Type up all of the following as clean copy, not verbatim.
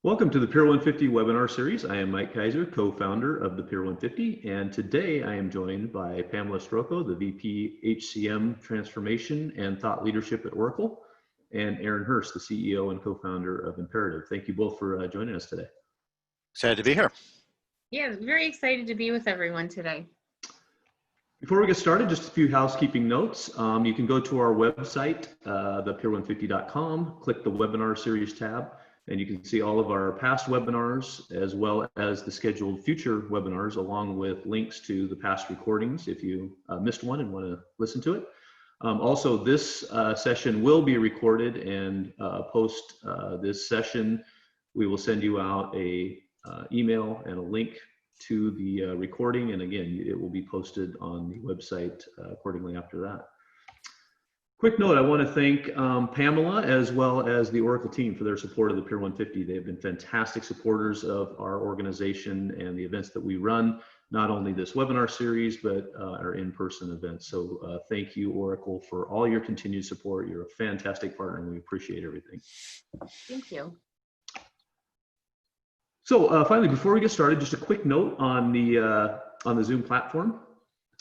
Welcome to the Pier 150 webinar series. I am Mike Kaiser, co-founder of the Pier 150, and today I am joined by Pamela Stroko, the VP HCM Transformation and Thought Leadership at Oracle, and Aaron Hurst, the CEO and co-founder of Imperative. Thank you both for joining us today. Excited to be here. Yeah, very excited to be with everyone today. Before we get started, just a few housekeeping notes. You can go to our website, thepier150.com, click the webinar series tab, and you can see all of our past webinars as well as the scheduled future webinars, along with links to the past recordings if you missed one and want to listen to it. Also, this session will be recorded, and post this session, we will send you out a email and a link to the recording, and again, it will be posted on the website accordingly after that. Quick note, I want to thank Pamela as well as the Oracle team for their support of the Pier 150. They have been fantastic supporters of our organization and the events that we run, not only this webinar series, but our in-person events. So thank you, Oracle, for all your continued support. You're a fantastic partner, and we appreciate everything. Thank you. So finally, before we get started, just a quick note on the Zoom platform.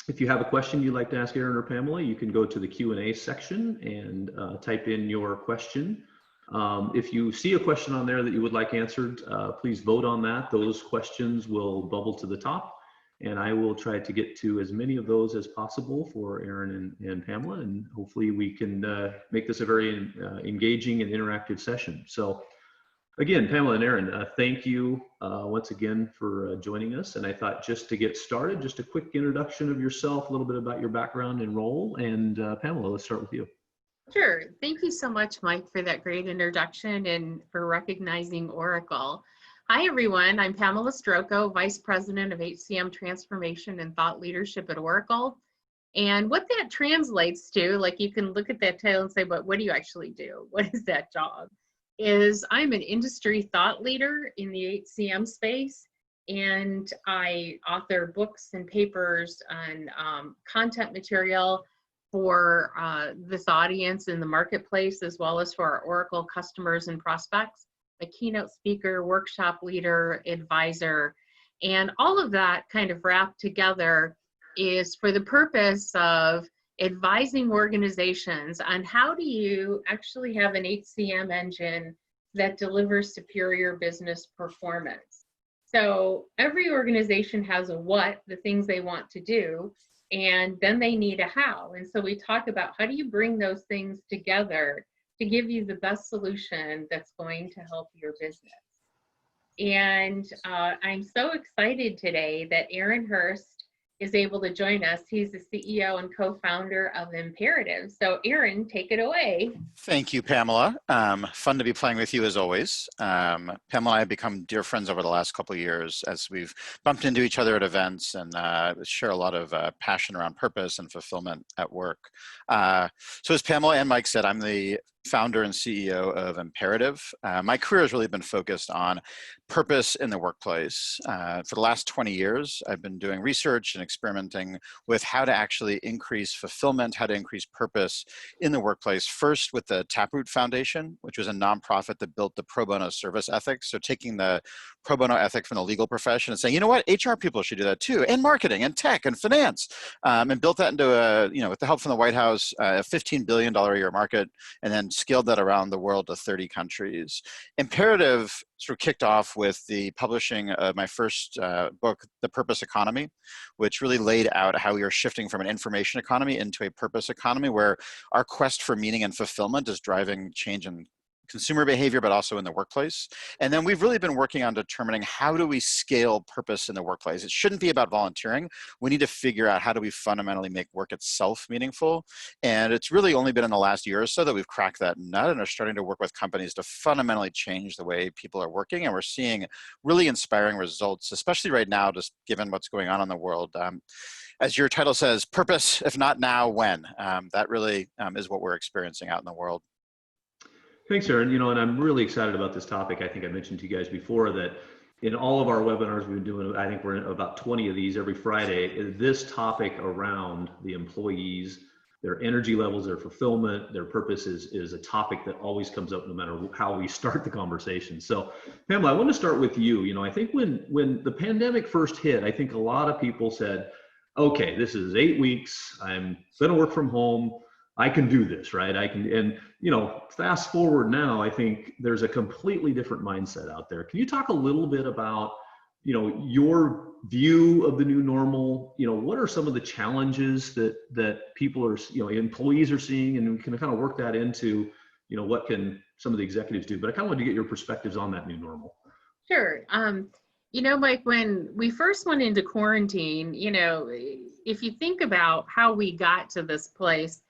If you have a question you'd like to ask Aaron or Pamela, you can go to the Q&A section and type in your question. If you see a question on there that you would like answered, please vote on that. Those questions will bubble to the top, and I will try to get to as many of those as possible for Aaron and Pamela, and hopefully we can make this a very engaging and interactive session. So again, Pamela and Aaron, thank you once again for joining us. And I thought, just to get started, just a quick introduction of yourself, a little bit about your background and role. And Pamela, let's start with you. Sure. Thank you so much, Mike, for that great introduction and for recognizing Oracle. Hi, everyone. I'm Pamela Stroko, Vice President of HCM Transformation and Thought Leadership at Oracle. And what that translates to, like, you can look at that title and say, but what do you actually do? What is that job? Is I'm an industry thought leader in the HCM space, and I author books and papers and content material for this audience in the marketplace, as well as for our Oracle customers and prospects. A keynote speaker, workshop leader, advisor, and all of that kind of wrapped together is for the purpose of advising organizations on how do you actually have an HCM engine that delivers superior business performance. So every organization has a what, the things they want to do, and then they need a how. And so we talk about how do you bring those things together to give you the best solution that's going to help your business. And I'm so excited today that Aaron Hurst is able to join us. He's the CEO and co-founder of Imperative. So Aaron, take it away. Thank you, Pamela. Fun to be playing with you as always. Pamela and I have become dear friends over the last couple of years as we've bumped into each other at events and share a lot of passion around purpose and fulfillment at work. So as Pamela and Mike said, I'm the founder and CEO of Imperative. My career has really been focused on purpose in the workplace. For the last 20 years, I've been doing research and experimenting with how to actually increase fulfillment, how to increase purpose in the workplace. First with the Taproot Foundation, which was a nonprofit that built the pro bono service ethics. So taking the pro bono ethic from the legal profession and saying, you know what, HR people should do that too, and marketing and tech and finance, and built that into a, with the help from the White House, a $15 billion a year market, and then scaled that around the world to 30 countries. Imperative sort of kicked off with the publishing of my first book, The Purpose Economy, which really laid out how we are shifting from an information economy into a purpose economy where our quest for meaning and fulfillment is driving change in consumer behavior, but also in the workplace. And then we've really been working on determining how do we scale purpose in the workplace. It shouldn't be about volunteering. We need to figure out how do we fundamentally make work itself meaningful. And it's really only been in the last year or so that we've cracked that nut and are starting to work with companies to fundamentally change the way people are working. And we're seeing really inspiring results, especially right now, just given what's going on in the world. As your title says, purpose, if not now, when? That really is what we're experiencing out in the world. Thanks, Aaron. And I'm really excited about this topic. I think I mentioned to you guys before that in all of our webinars we've been doing, I think we're in about 20 of these every Friday. This topic around the employees their energy levels, their fulfillment, their purpose is a topic that always comes up no matter how we start the conversation. So Pamela, I want to start with you. I think when the pandemic first hit, I think a lot of people said, okay, this is 8 weeks. I'm going to work from home. I can do this, right? I can, and fast forward now, I think there's a completely different mindset out there. Can you talk a little bit about, your view of the new normal? What are some of the challenges that people are, employees are seeing, and we can kind of work that into, what can some of the executives do? But I kind of wanted to get your perspectives on that new normal. Sure. Mike, when we first went into quarantine, if you think about how we got to this place,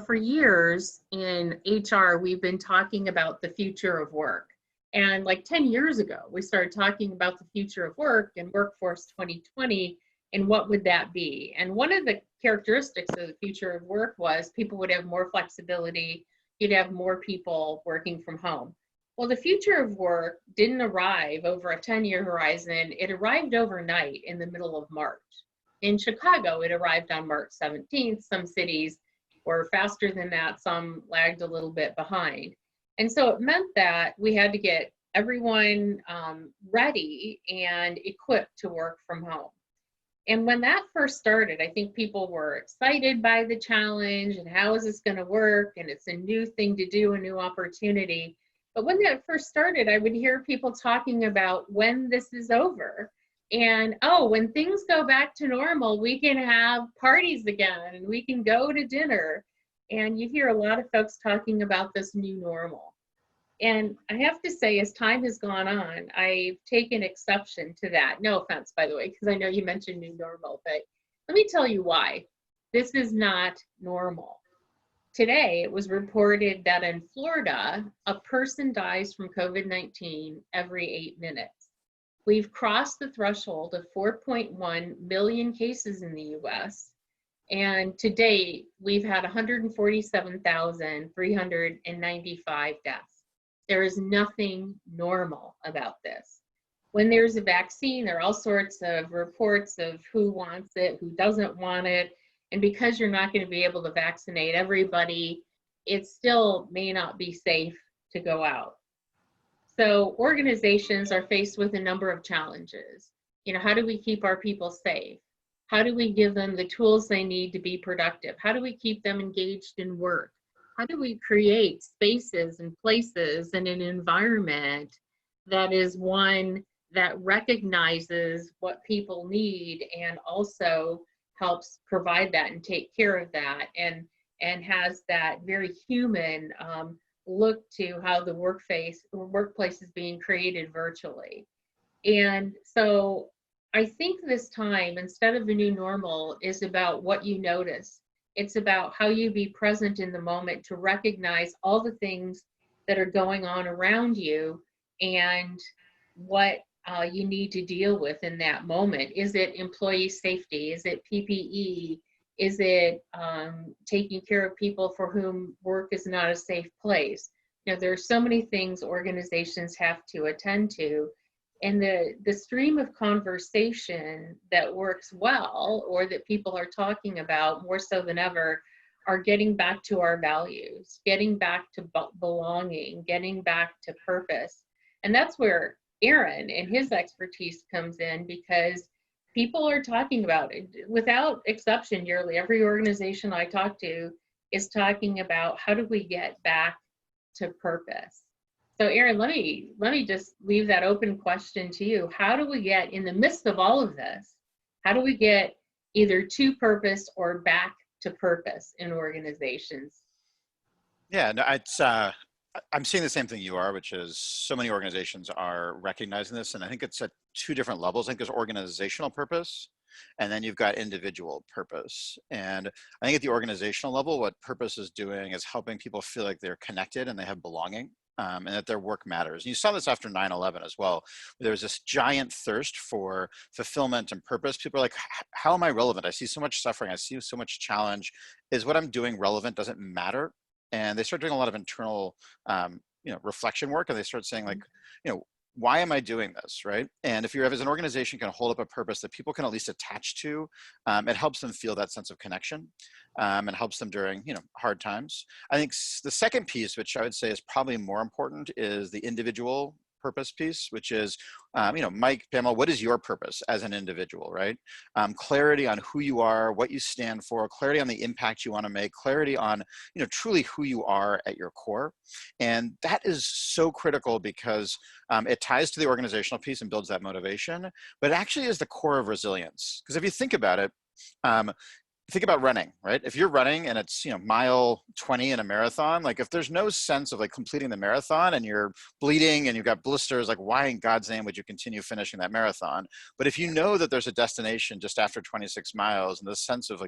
for years in HR, we've been talking about the future of work. And like 10 years ago, we started talking about the future of work and Workforce 2020 and what would that be. And one of the characteristics of the future of work was people would have more flexibility, you'd have more people working from home. Well, the future of work didn't arrive over a 10-year horizon. It arrived overnight in the middle of March. In Chicago, it arrived on March 17th. Some cities were faster than that, some lagged a little bit behind. And so it meant that we had to get everyone ready and equipped to work from home. And when that first started, I think people were excited by the challenge and how is this going to work? And it's a new thing to do, a new opportunity. But when that first started, I would hear people talking about when this is over. And, when things go back to normal, we can have parties again and we can go to dinner. And you hear a lot of folks talking about this new normal. And I have to say, as time has gone on, I've taken exception to that. No offense, by the way, because I know you mentioned new normal, but let me tell you why. This is not normal. Today, it was reported that in Florida, a person dies from COVID-19 every 8 minutes. We've crossed the threshold of 4.1 million cases in the US. And to date, we've had 147,395 deaths. There is nothing normal about this. When there's a vaccine, there are all sorts of reports of who wants it, who doesn't want it. And because you're not going to be able to vaccinate everybody, it still may not be safe to go out. So organizations are faced with a number of challenges. How do we keep our people safe? How do we give them the tools they need to be productive? How do we keep them engaged in work? How do we create spaces and places and an environment that is one that recognizes what people need and also helps provide that and take care of that and has that very human look to how the workplace is being created virtually. And so I think this time, instead of a new normal, is about what you notice. It's about how you be present in the moment to recognize all the things that are going on around you and what you need to deal with in that moment. Is it employee safety? Is it PPE? Is it taking care of people for whom work is not a safe place? There are so many things organizations have to attend to. And the stream of conversation that works well, or that people are talking about more so than ever, are getting back to our values, getting back to belonging, getting back to purpose. And that's where Aaron and his expertise comes in, because people are talking about it. Without exception, nearly every organization I talk to is talking about how do we get back to purpose. So Aaron, let me just leave that open question to you. How do we get, in the midst of all of this, how do we get either to purpose or back to purpose in organizations? Yeah, no, I'm seeing the same thing you are, which is so many organizations are recognizing this. And I think it's at two different levels. I think there's organizational purpose, and then you've got individual purpose. And I think at the organizational level, what purpose is doing is helping people feel like they're connected and they have belonging. And that their work matters. And you saw this after 9/11 as well. There was this giant thirst for fulfillment and purpose. People are like, how am I relevant? I see so much suffering. I see so much challenge. Is what I'm doing relevant? Does it matter? And they start doing a lot of internal, reflection work. And they start saying like, why am I doing this, right? And if you're, as an organization, can hold up a purpose that people can at least attach to, it helps them feel that sense of connection, and helps them during, hard times. I think the second piece, which I would say is probably more important, is the individual purpose piece, which is, Mike, Pamela, what is your purpose as an individual, right? Clarity on who you are, what you stand for, clarity on the impact you want to make, clarity on, truly who you are at your core. And that is so critical because it ties to the organizational piece and builds that motivation, but it actually is the core of resilience. Because if you think about it, think about running, right? If you're running and it's, mile 20 in a marathon, like if there's no sense of like completing the marathon and you're bleeding and you've got blisters, like why in God's name would you continue finishing that marathon? But if you know that there's a destination just after 26 miles and the sense of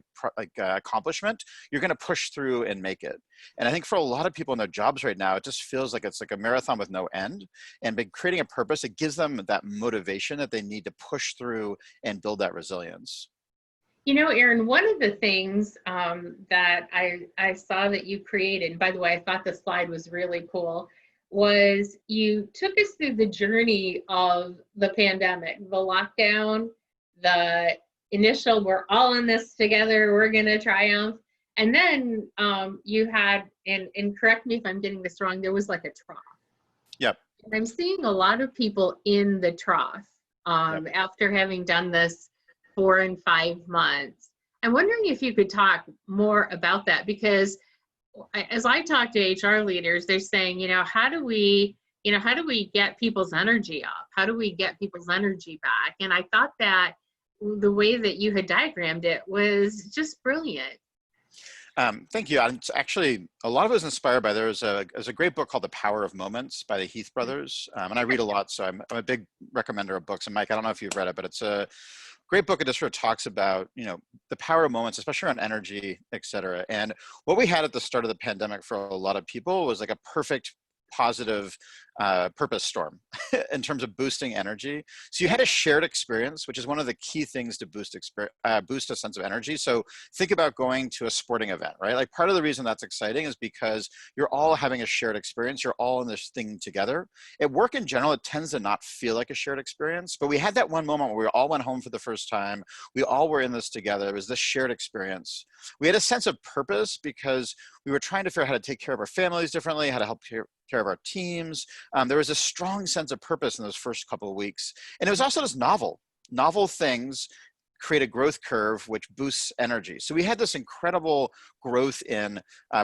accomplishment, you're going to push through and make it. And I think for a lot of people in their jobs right now, it just feels like it's like a marathon with no end. And by creating a purpose, it gives them that motivation that they need to push through and build that resilience. Erin, one of the things that I saw that you created, and by the way, I thought the slide was really cool, was you took us through the journey of the pandemic, the lockdown, the initial, we're all in this together, we're going to triumph. And then you had, and correct me if I'm getting this wrong, there was like a trough. Yep. And I'm seeing a lot of people in the trough Yep. after having done this 4 and 5 months. I'm wondering if you could talk more about that, because as I talk to HR leaders, they're saying, how do we get people's energy up? How do we get people's energy back? And I thought that the way that you had diagrammed it was just brilliant. Thank you. It's actually, a lot of it was inspired by, there's a great book called The Power of Moments by the Heath brothers. And I read a lot, so I'm a big recommender of books. And Mike, I don't know if you've read it, but it's a great book. It just sort of talks about, the power of moments, especially around energy, et cetera. And what we had at the start of the pandemic for a lot of people was like a perfect positive purpose storm in terms of boosting energy. So you had a shared experience, which is one of the key things to boost a sense of energy. So think about going to a sporting event, right? Like part of the reason that's exciting is because you're all having a shared experience. You're all in this thing together. At work in general, it tends to not feel like a shared experience, but we had that one moment where we all went home for the first time. We all were in this together. It was this shared experience. We had a sense of purpose because we were trying to figure out how to take care of our families differently, how to help care of our teams. There was a strong sense of purpose in those first couple of weeks. And it was also just novel things create a growth curve, which boosts energy. So we had this incredible growth in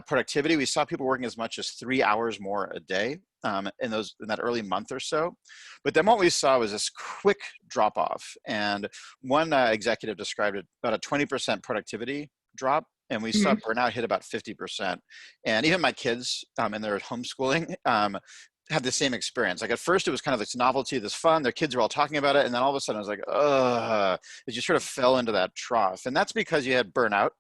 productivity. We saw people working as much as 3 hours more a day in that early month or so. But then what we saw was this quick drop off. And one executive described it about a 20% productivity drop. And we saw burnout hit about 50%. And even my kids in their homeschooling had the same experience. Like at first it was kind of this novelty, this fun, their kids were all talking about it. And then all of a sudden I was like, ugh, it just sort of fell into that trough. And that's because you had burnout.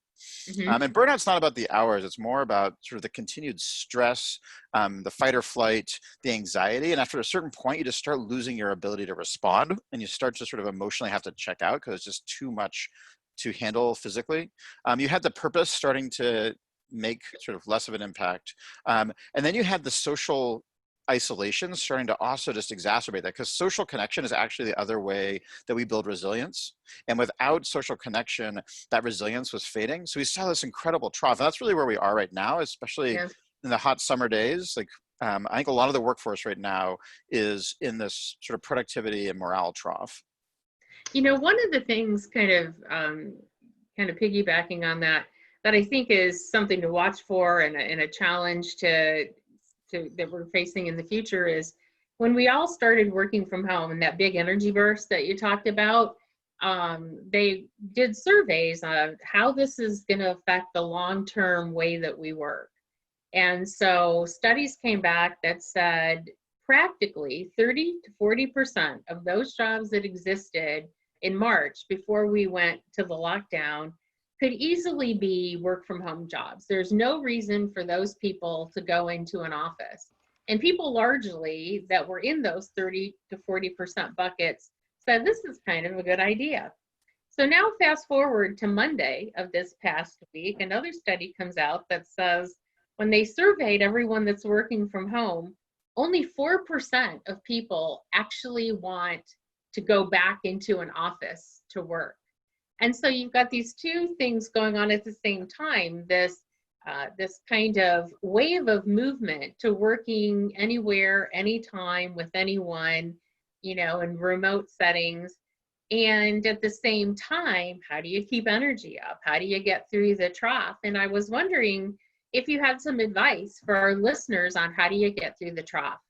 And burnout's not about the hours. It's more about sort of the continued stress, the fight or flight, the anxiety. And after a certain point, you just start losing your ability to respond and you start to sort of emotionally have to check out because it's just too much to handle physically. You had the purpose starting to make sort of less of an impact. And then you had the social isolation starting to also just exacerbate that, because social connection is actually the other way that we build resilience. And without social connection, that resilience was fading. So we saw this incredible trough. And that's really where we are right now, especially in the hot summer days. Like I think a lot of the workforce right now is in this sort of productivity and morale trough. One of the things kind of piggybacking on that I think is something to watch for and a challenge to that we're facing in the future is when we all started working from home and that big energy burst that you talked about, they did surveys on how this is going to affect the long-term way that we work. And so studies came back that said practically 30 to 40% of those jobs that existed in March before we went to the lockdown could easily be work from home jobs. There's no reason for those people to go into an office. And people largely that were in those 30 to 40% buckets said this is kind of a good idea. So now fast forward to Monday of this past week, another study comes out that says when they surveyed everyone that's working from home, only 4% of people actually want to go back into an office to work. And so you've got these two things going on at the same time, this kind of wave of movement to working anywhere, anytime, with anyone, in remote settings. And at the same time, how do you keep energy up? How do you get through the trough? And I was wondering if you had some advice for our listeners on how do you get through the trough.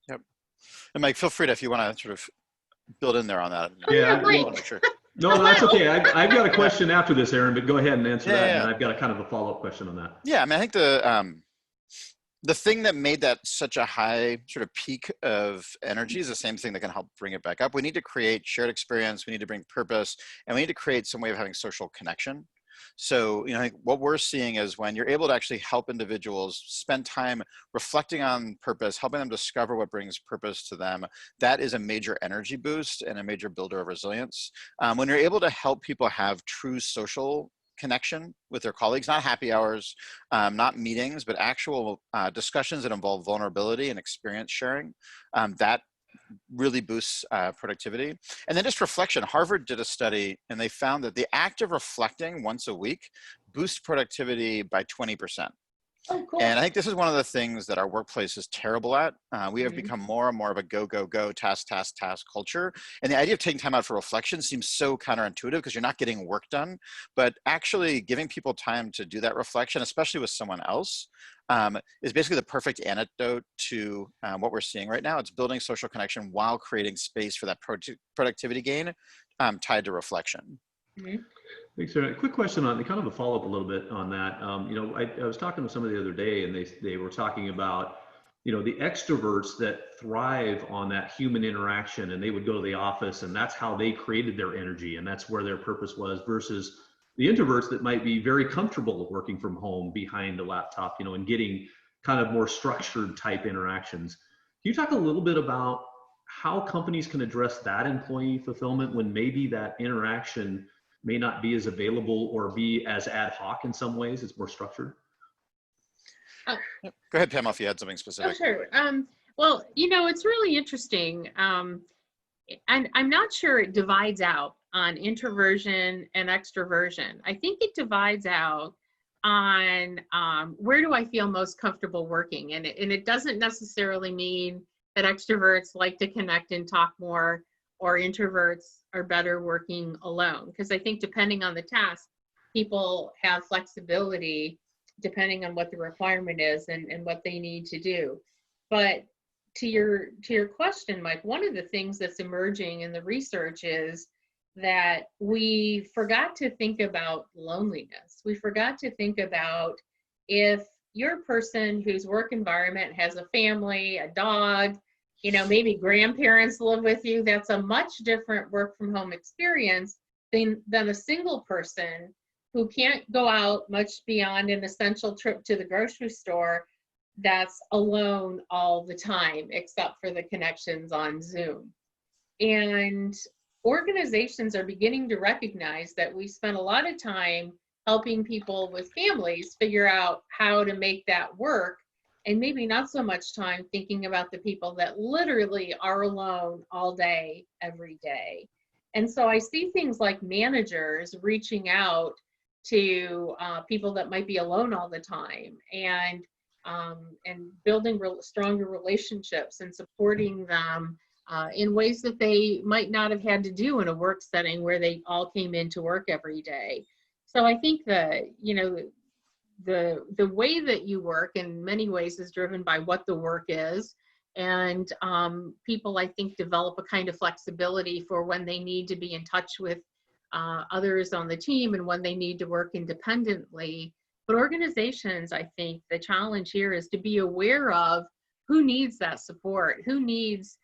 Yep. And Mike, feel free to, if you want to sort of build in there on that. Yeah, Mike. Sure. No, that's okay. I've got a question after this, Aaron, but go ahead and answer that. Yeah. And I've got a kind of a follow-up question on that. Yeah, I mean, I think the thing that made that such a high sort of peak of energy is the same thing that can help bring it back up. We need to create shared experience. We need to bring purpose, and we need to create some way of having social connection. So, I think what we're seeing is when you're able to actually help individuals spend time reflecting on purpose, helping them discover what brings purpose to them, that is a major energy boost and a major builder of resilience. When you're able to help people have true social connection with their colleagues, not happy hours, not meetings, but actual discussions that involve vulnerability and experience sharing, that really boosts productivity. And then just reflection. Harvard did a study and they found that the act of reflecting once a week boosts productivity by 20%. Oh, cool. And I think this is one of the things that our workplace is terrible at. We have become more and more of a go, go, go, task, task, task culture. And the idea of taking time out for reflection seems so counterintuitive because you're not getting work done. But actually giving people time to do that reflection, especially with someone else, is basically the perfect antidote to what we're seeing right now. It's building social connection while creating space for that productivity gain tied to reflection. Mm-hmm. Thanks, Aaron. A quick question on kind of a follow-up a little bit on that. I was talking to somebody the other day and they were talking about, the extroverts that thrive on that human interaction, and they would go to the office and that's how they created their energy and that's where their purpose was, versus the introverts that might be very comfortable working from home behind a laptop, and getting kind of more structured type interactions. Can you talk a little bit about how companies can address that employee fulfillment when maybe that interaction may not be as available or be as ad hoc in some ways? It's more structured. Go ahead, Pam, if you had something specific. Oh, sure. Well, it's really interesting. And I'm not sure it divides out on introversion and extroversion. I think it divides out on where do I feel most comfortable working. And it doesn't necessarily mean that extroverts like to connect and talk more, or introverts are better working alone. Because I think depending on the task, people have flexibility depending on what the requirement is and what they need to do. But to your question, Mike, one of the things that's emerging in the research is that we forgot to think about loneliness. We forgot to think about if you're a person whose work environment has a family, a dog, maybe grandparents live with you, that's a much different work from home experience than a single person who can't go out much beyond an essential trip to the grocery store, that's alone all the time, except for the connections on Zoom. And organizations are beginning to recognize that we spend a lot of time helping people with families figure out how to make that work, and maybe not so much time thinking about the people that literally are alone all day, every day. And so I see things like managers reaching out to people that might be alone all the time, and building stronger relationships and supporting them in ways that they might not have had to do in a work setting where they all came into work every day. So I think that, the way that you work in many ways is driven by what the work is. And people, I think, develop a kind of flexibility for when they need to be in touch with others on the team and when they need to work independently. But organizations, I think the challenge here is to be aware of who needs that support, who needs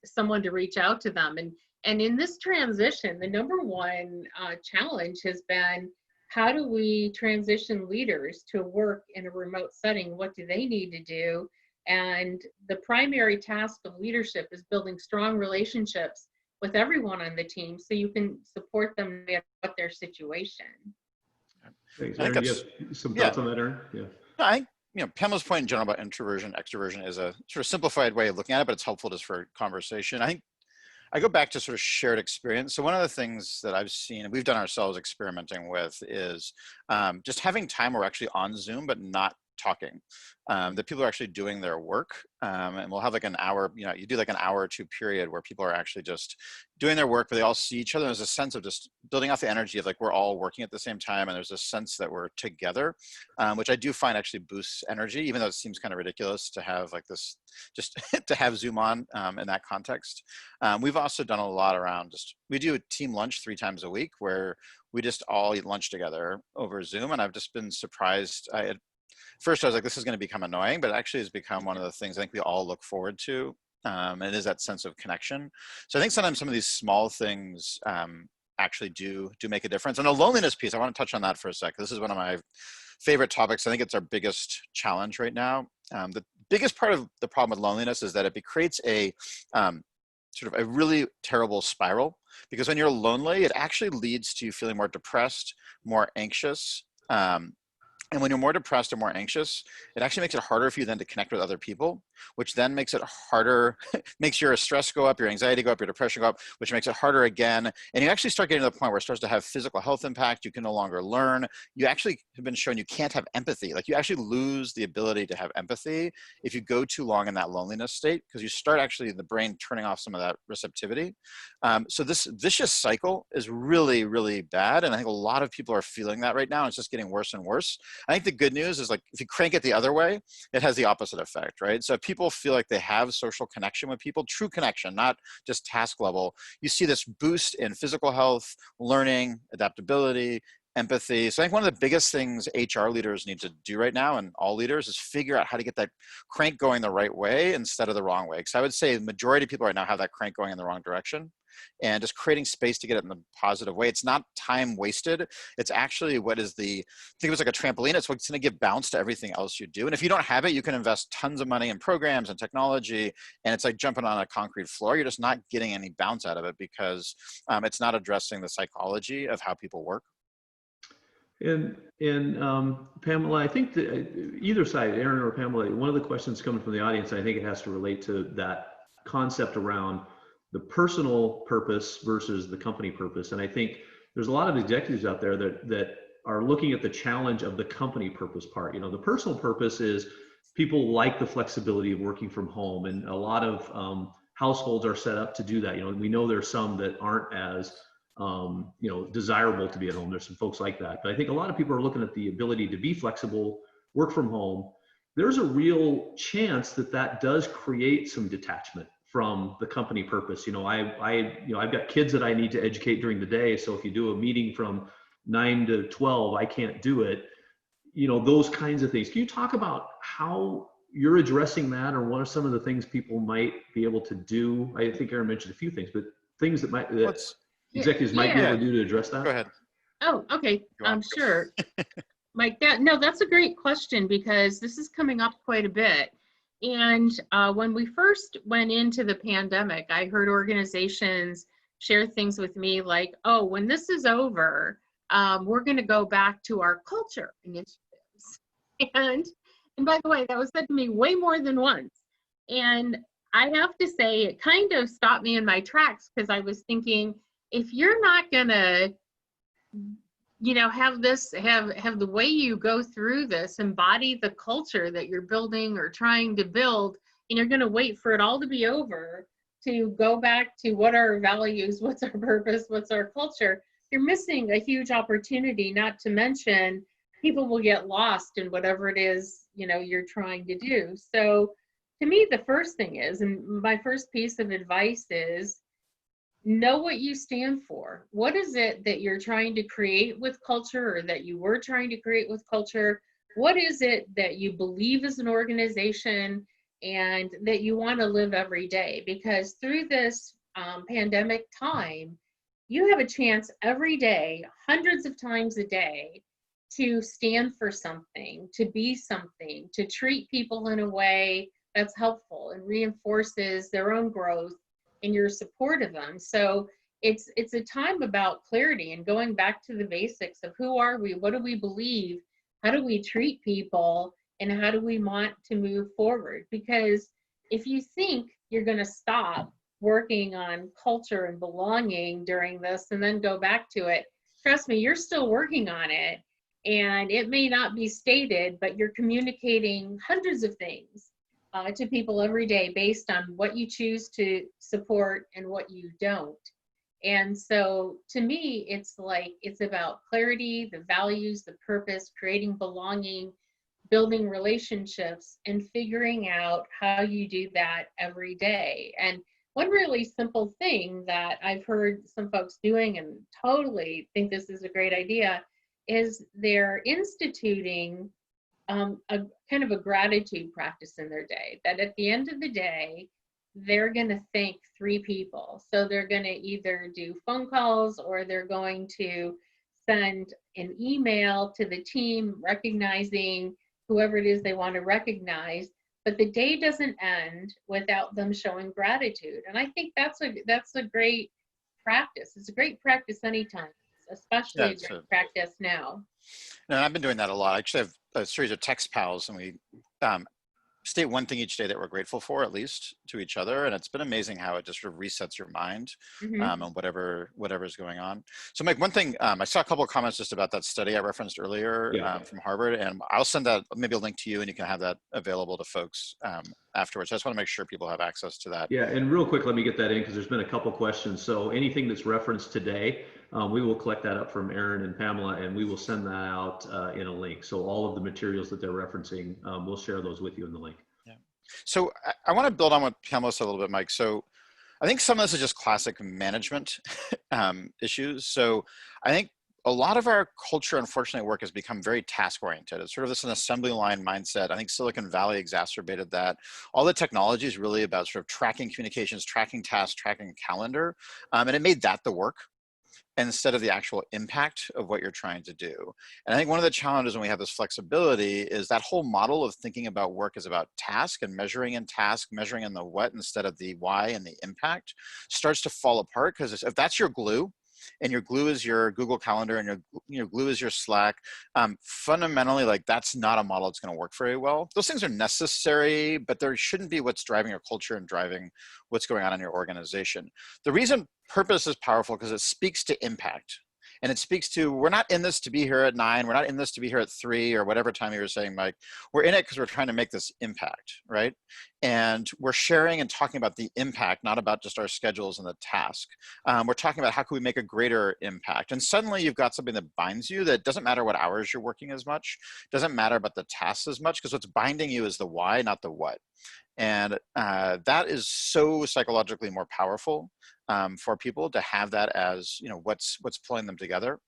someone to reach out to them. And in this transition, the number one challenge has been, how do we transition leaders to work in a remote setting? What do they need to do? And the primary task of leadership is building strong relationships with everyone on the team so you can support them with their situation. Thanks, Aaron. Do you have some thoughts on that, Aaron? Yeah. I think Pamela's point in general about introversion, extroversion is a sort of simplified way of looking at it, but it's helpful just for conversation. I think I go back to sort of shared experience. So one of the things that I've seen, and we've done ourselves experimenting with, is just having time where we're actually on Zoom, but not talking. That people are actually doing their work, and we'll have like an hour, you do like an hour or two period where people are actually just doing their work, but they all see each other. There's a sense of just building off the energy of like, we're all working at the same time. And there's a sense that we're together, which I do find actually boosts energy, even though it seems kind of ridiculous to have like this, just to have Zoom on in that context. We've also done a lot around we do a team lunch 3 times a week where we just all eat lunch together over Zoom. And I've just been surprised. First, I was like, this is going to become annoying, but it actually has become one of the things I think we all look forward to. And it is that sense of connection. So I think sometimes some of these small things actually do make a difference. And the loneliness piece, I want to touch on that for a sec. This is one of my favorite topics. I think it's our biggest challenge right now. The biggest part of the problem with loneliness is that it creates a sort of a really terrible spiral, because when you're lonely, it actually leads to you feeling more depressed, more anxious. And when you're more depressed or more anxious, it actually makes it harder for you then to connect with other people, which then makes it harder, makes your stress go up, your anxiety go up, your depression go up, which makes it harder again. And you actually start getting to the point where it starts to have physical health impact. You can no longer learn. You actually have been shown you can't have empathy. Like you actually lose the ability to have empathy if you go too long in that loneliness state, because you start actually the brain turning off some of that receptivity. So this vicious cycle is really, really bad. And I think a lot of people are feeling that right now. It's just getting worse and worse. I think the good news is like, if you crank it the other way, it has the opposite effect, right? So if people feel like they have social connection with people, true connection, not just task level, you see this boost in physical health, learning, adaptability, empathy. So I think one of the biggest things HR leaders need to do right now, and all leaders, is figure out how to get that crank going the right way instead of the wrong way. Because I would say the majority of people right now have that crank going in the wrong direction. And just creating space to get it in the positive way. It's not time wasted. It's actually think of it as like a trampoline. It's what's going to give bounce to everything else you do. And if you don't have it, you can invest tons of money in programs and technology, and it's like jumping on a concrete floor. You're just not getting any bounce out of it because it's not addressing the psychology of how people work. And Pamela, I think that either side, Aaron or Pamela, one of the questions coming from the audience, I think it has to relate to that concept around the personal purpose versus the company purpose. And I think there's a lot of executives out there that are looking at the challenge of the company purpose part. The personal purpose is people like the flexibility of working from home, and a lot of households are set up to do that. We know there's some that aren't as desirable to be at home. There's some folks like that, but I think a lot of people are looking at the ability to be flexible, work from home. There's a real chance that does create some detachment from the company purpose. I've got kids that I need to educate during the day. So if you do a meeting from 9 to 12, I can't do it. Those kinds of things. Can you talk about how you're addressing that, or what are some of the things people might be able to do? I think Aaron mentioned a few things, but things that executives might be able to do to address that. Go ahead. Oh, okay. Sure. Mike, that's a great question, because this is coming up quite a bit. And when we first went into the pandemic, I heard organizations share things with me like, oh, when this is over, we're going to go back to our culture initiatives. And by the way, that was said to me way more than once. And I have to say, it kind of stopped me in my tracks, because I was thinking, if you're not going to have the way you go through this, embody the culture that you're building or trying to build, and you're going to wait for it all to be over to go back to what are our values, what's our purpose, what's our culture, you're missing a huge opportunity. Not to mention, people will get lost in whatever it is, you're trying to do. So to me, the first thing is, and my first piece of advice is, know what you stand for. What is it that you're trying to create with culture, or that you were trying to create with culture? What is it that you believe as an organization and that you want to live every day? Because through this pandemic time, you have a chance every day, hundreds of times a day, to stand for something, to be something, to treat people in a way that's helpful and reinforces their own growth and your support of them. So it's a time about clarity and going back to the basics of who are we, what do we believe, how do we treat people, and how do we want to move forward? Because if you think you're going to stop working on culture and belonging during this and then go back to it, trust me, you're still working on it. And it may not be stated, but you're communicating hundreds of things to people every day based on what you choose to support and what you don't. And so to me, it's like, it's about clarity, the values, the purpose, creating belonging, building relationships, and figuring out how you do that every day. And one really simple thing that I've heard some folks doing and totally think this is a great idea is they're instituting a kind of a gratitude practice in their day, that at the end of the day, they're going to thank 3 people. So they're going to either do phone calls or they're going to send an email to the team recognizing whoever it is they want to recognize. But the day doesn't end without them showing gratitude. And I think that's a great practice. It's a great practice anytime, especially a great practice now. And I've been doing that a lot. I actually have a series of text pals, and we state one thing each day that we're grateful for, at least to each other. And it's been amazing how it just sort of resets your mind on whatever's going on. So Mike, one thing, I saw a couple of comments just about that study I referenced earlier from Harvard, and I'll send that, maybe a link to you, and you can have that available to folks afterwards. I just want to make sure people have access to that. Yeah, and real quick, let me get that in because there's been a couple questions. So anything that's referenced today, we will collect that up from Aaron and Pamela, and we will send that out in a link. So all of the materials that they're referencing, we'll share those with you in the link. Yeah. So I want to build on what Pamela said a little bit, Mike. So I think some of this is just classic management issues. So I think a lot of our culture, unfortunately, at work has become very task-oriented. It's sort of this an assembly line mindset. I think Silicon Valley exacerbated that. All the technology is really about sort of tracking communications, tracking tasks, tracking calendar, and it made that the work instead of the actual impact of what you're trying to do. And I think one of the challenges when we have this flexibility is that whole model of thinking about work is about task and measuring in task, measuring in the what instead of the why and the impact starts to fall apart, because if that's your glue, and your glue is your Google Calendar and your glue is your Slack, fundamentally, like, that's not a model that's going to work very well. Those things are necessary, but there shouldn't be what's driving your culture and driving what's going on in your organization. The reason purpose is powerful because it speaks to impact. And it speaks to, we're not in this to be here at 9, we're not in this to be here at 3 or whatever time you were saying, Mike. We're in it because we're trying to make this impact, right? And we're sharing and talking about the impact, not about just our schedules and the task. We're talking about how can we make a greater impact. And suddenly you've got something that binds you, that doesn't matter what hours you're working as much, doesn't matter about the tasks as much, because what's binding you is the why, not the what. And that is so psychologically more powerful for people to have that as, you know, what's pulling them together.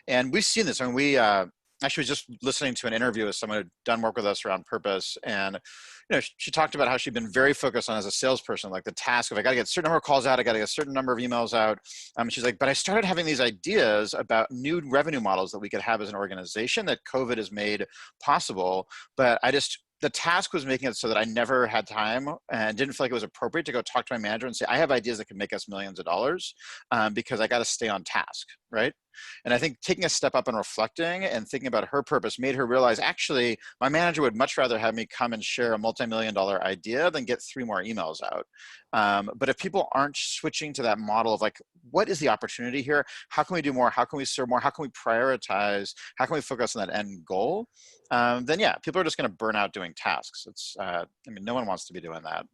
And we've seen this. I mean, we actually was just listening to an interview with someone who'd done work with us around purpose. And, you know, she talked about how she'd been very focused on, as a salesperson, like the task of, I got to get a certain number of calls out, I got to get a certain number of emails out. She's like, but I started having these ideas about new revenue models that we could have as an organization that COVID has made possible. But the task was making it so that I never had time and didn't feel like it was appropriate to go talk to my manager and say, I have ideas that could make us millions of dollars because I got to stay on task, right? And I think taking a step up and reflecting and thinking about her purpose made her realize, actually, my manager would much rather have me come and share a multi-million-dollar idea than get 3 more emails out. But if people aren't switching to that model of, like, what is the opportunity here? How can we do more? How can we serve more? How can we prioritize? How can we focus on that end goal? Then yeah, people are just going to burn out doing tasks. I mean, no one wants to be doing that.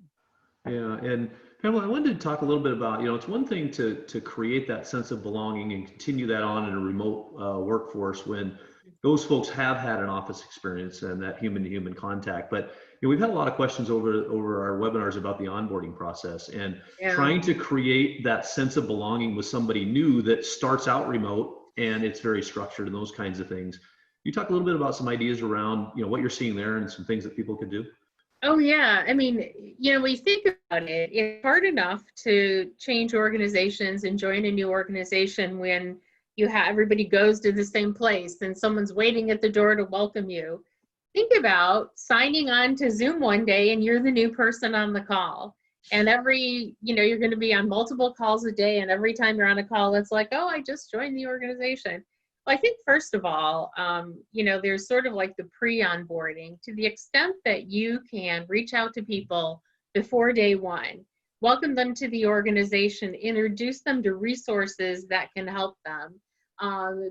Yeah, and Pamela, I wanted to talk a little bit about, you know, it's one thing to create that sense of belonging and continue that on in a remote workforce when those folks have had an office experience and that human-to-human contact. But you know, we've had a lot of questions over our webinars about the onboarding process and trying to create that sense of belonging with somebody new that starts out remote and it's very structured and those kinds of things. You talk a little bit about some ideas around, you know, what you're seeing there and some things that people could do. Oh yeah, I mean, you know, when you think about it, it's hard enough to change organizations and join a new organization when you have everybody goes to the same place and someone's waiting at the door to welcome you. Think about signing on to Zoom one day and you're the new person on the call. And you're going to be on multiple calls a day, and every time you're on a call, it's like, oh, I just joined the organization. Well, I think first of all, there's sort of like the pre-onboarding. To the extent that you can reach out to people before day one, welcome them to the organization, introduce them to resources that can help them,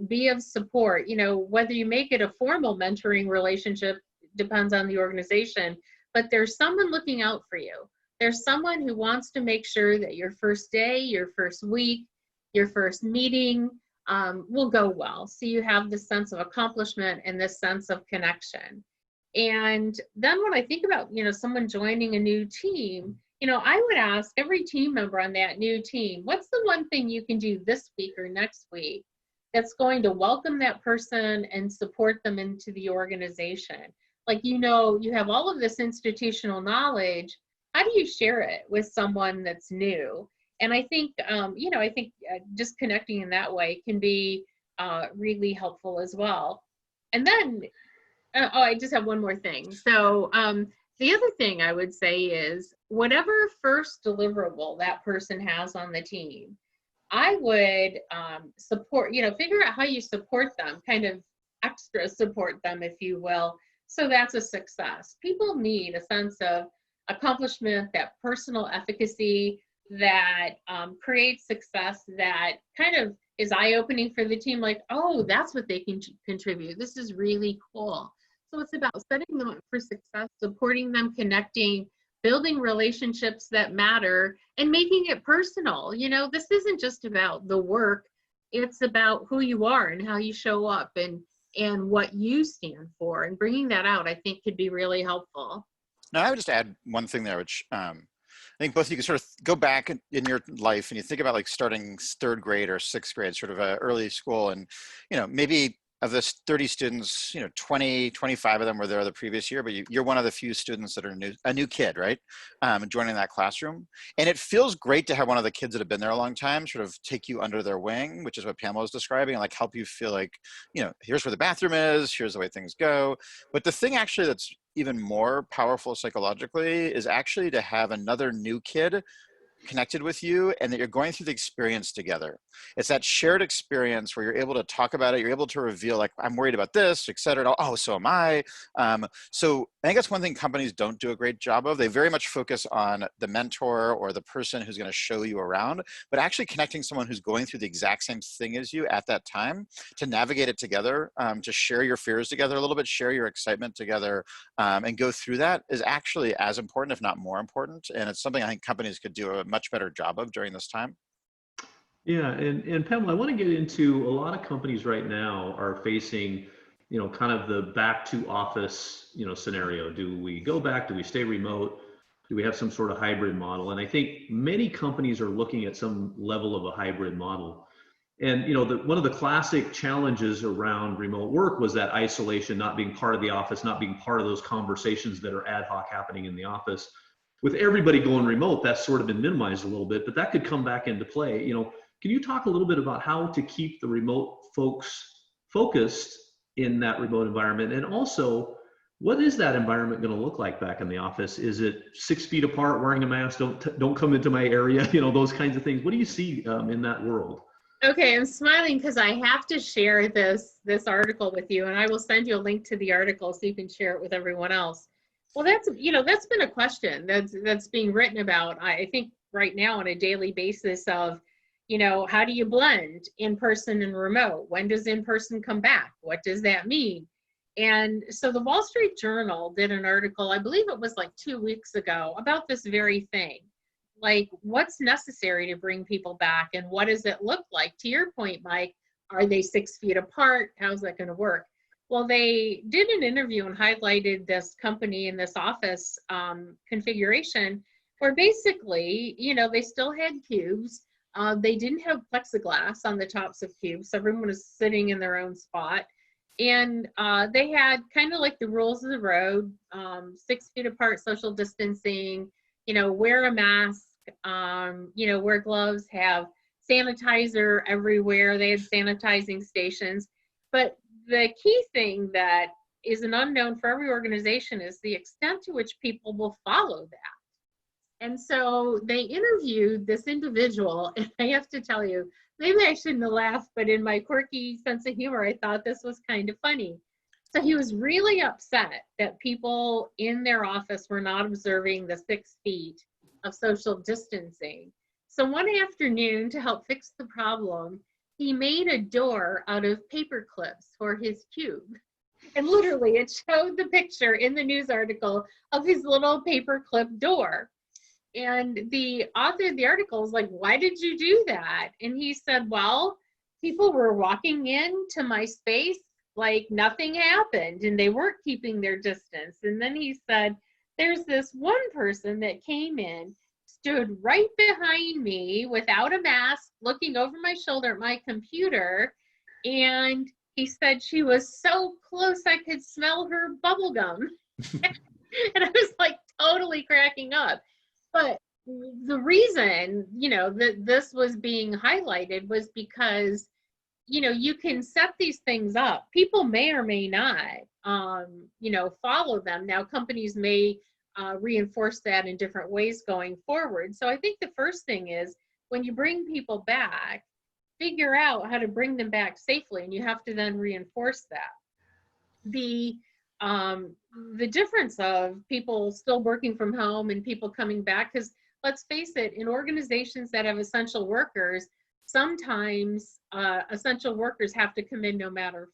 be of support. Whether you make it a formal mentoring relationship depends on the organization, but there's someone looking out for you. There's someone who wants to make sure that your first day, your first week, your first meeting, will go well. So you have this sense of accomplishment and this sense of connection. And then when I think about, someone joining a new team, I would ask every team member on that new team, what's the one thing you can do this week or next week that's going to welcome that person and support them into the organization? Like, you have all of this institutional knowledge. How do you share it with someone that's new? And I think, just connecting in that way can be really helpful as well. And then, I just have one more thing. So the other thing I would say is whatever first deliverable that person has on the team, I would support, figure out how you support them, kind of extra support them, if you will. So that's a success. People need a sense of accomplishment, that personal efficacy, that creates success, that kind of is eye-opening for the team, like, oh, that's what they can contribute. This is really cool. So it's about setting them up for success, supporting them, connecting, building relationships that matter, and making it personal. This isn't just about the work. It's about who you are and how you show up and what you stand for. And bringing that out, I think, could be really helpful. Now, I would just add one thing there, which I think both of you can sort of go back in your life and you think about like starting third grade or sixth grade, sort of early school. And, maybe of this 30 students, 20, 25 of them were there the previous year, but you're one of the few students that are a new kid, right? Joining that classroom. And it feels great to have one of the kids that have been there a long time sort of take you under their wing, which is what Pamela was describing, and like help you feel like, here's where the bathroom is, here's the way things go. But the thing actually that's even more powerful psychologically is actually to have another new kid connected with you and that you're going through the experience together. It's that shared experience where you're able to talk about it. You're able to reveal like, I'm worried about this, et cetera. Oh, so am I. So I think that's one thing companies don't do a great job of. They very much focus on the mentor or the person who's going to show you around, but actually connecting someone who's going through the exact same thing as you at that time to navigate it together, to share your fears together a little bit, share your excitement together, and go through that is actually as important, if not more important. And it's something I think companies could do a much better job of during this time. Yeah, and Pamela, I want to get into a lot of companies right now are facing, kind of the back to office, scenario. Do we go back? Do we stay remote? Do we have some sort of hybrid model? And I think many companies are looking at some level of a hybrid model. And one of the classic challenges around remote work was that isolation, not being part of the office, not being part of those conversations that are ad hoc happening in the office. With everybody going remote, that's sort of been minimized a little bit, but that could come back into play. Can you talk a little bit about how to keep the remote folks focused in that remote environment? And also, what is that environment going to look like back in the office? Is it 6 feet apart, wearing a mask, don't come into my area, those kinds of things? What do you see in that world? Okay, I'm smiling because I have to share this article with you, and I will send you a link to the article so you can share it with everyone else. Well, that's been a question that's being written about, I think, right now on a daily basis of, how do you blend in-person and remote? When does in-person come back? What does that mean? And so the Wall Street Journal did an article, I believe it was like 2 weeks ago, about this very thing. Like, what's necessary to bring people back and what does it look like? To your point, Mike, are they 6 feet apart? How's that going to work? Well, they did an interview and highlighted this company in this office configuration where basically, they still had cubes. They didn't have plexiglass on the tops of cubes, so everyone was sitting in their own spot. And they had kind of like the rules of the road, 6 feet apart, social distancing, wear a mask, wear gloves, have sanitizer everywhere. They had sanitizing stations. But the key thing that is an unknown for every organization is the extent to which people will follow that. And so they interviewed this individual, and I have to tell you, maybe I shouldn't have laughed, but in my quirky sense of humor, I thought this was kind of funny. So he was really upset that people in their office were not observing the 6 feet of social distancing. So one afternoon, to help fix the problem, he made a door out of paper clips for his cube. And literally, it showed the picture in the news article of his little paper clip door. And the author of the article was like, "Why did you do that?" And he said, "Well, people were walking into my space like nothing happened, and they weren't keeping their distance." And then he said, "There's this one person that came in, stood right behind me without a mask, looking over my shoulder at my computer. And he said she was so close I could smell her bubble gum." And I was like totally cracking up. But the reason, that this was being highlighted was because, you can set these things up. People may or may not, follow them. Now, companies may reinforce that in different ways going forward. So I think the first thing is when you bring people back, figure out how to bring them back safely, and you have to then reinforce that. The difference of people still working from home and people coming back, because let's face it, in organizations that have essential workers, sometimes essential workers have to come in no matter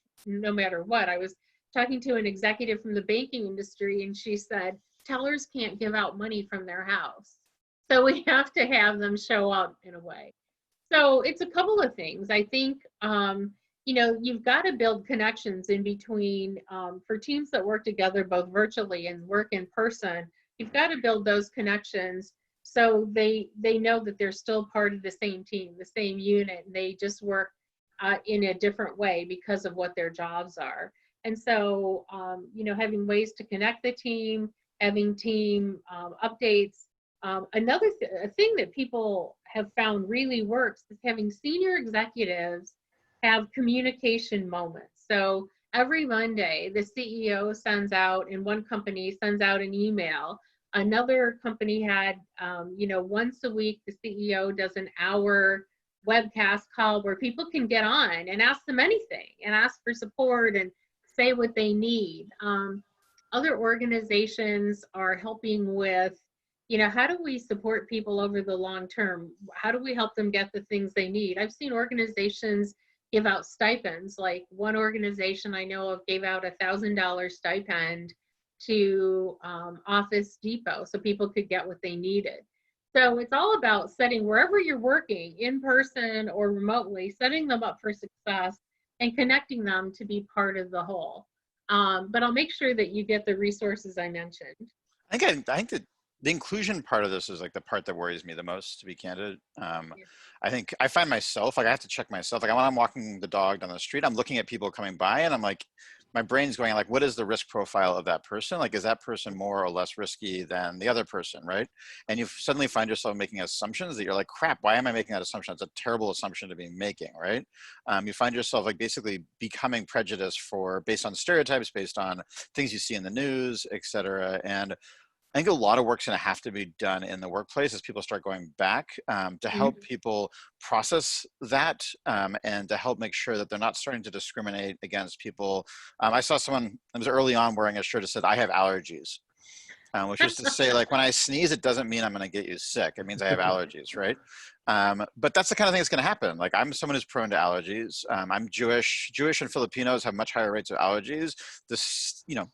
what. I was talking to an executive from the banking industry, and she said, tellers can't give out money from their house. So we have to have them show up in a way. So it's a couple of things. I think, you've got to build connections in between for teams that work together, both virtually and work in person. You've got to build those connections so they know that they're still part of the same team, the same unit, and they just work in a different way because of what their jobs are. And so, having ways to connect the team, having team updates. Another thing that people have found really works is having senior executives have communication moments. So every Monday, the CEO sends out, in one company, sends out an email. Another company had, once a week, the CEO does an hour webcast call where people can get on and ask them anything and ask for support and say what they need. Other organizations are helping with, how do we support people over the long term? How do we help them get the things they need? I've seen organizations give out stipends. Like one organization I know of gave out $1,000 stipend to Office Depot so people could get what they needed. So it's all about setting, wherever you're working, in person or remotely, setting them up for success and connecting them to be part of the whole. But I'll make sure that you get the resources I mentioned. I think that the inclusion part of this is like the part that worries me the most, to be candid. I think I find myself, like I have to check myself. Like when I'm walking the dog down the street, I'm looking at people coming by and I'm like, my brain's going like, what is the risk profile of that person? Like, is that person more or less risky than the other person, right? And you suddenly find yourself making assumptions that you're like, crap, why am I making that assumption? It's a terrible assumption to be making, right? You find yourself like basically becoming prejudiced based on stereotypes, based on things you see in the news, et cetera. And I think a lot of work's going to have to be done in the workplace as people start going back to help people process that and to help make sure that they're not starting to discriminate against people. I saw someone, it was early on, wearing a shirt that said, "I have allergies," which is to say, like, when I sneeze, it doesn't mean I'm going to get you sick. It means I have allergies, right? But that's the kind of thing that's going to happen. Like, I'm someone who's prone to allergies. I'm Jewish. Jewish and Filipinos have much higher rates of allergies.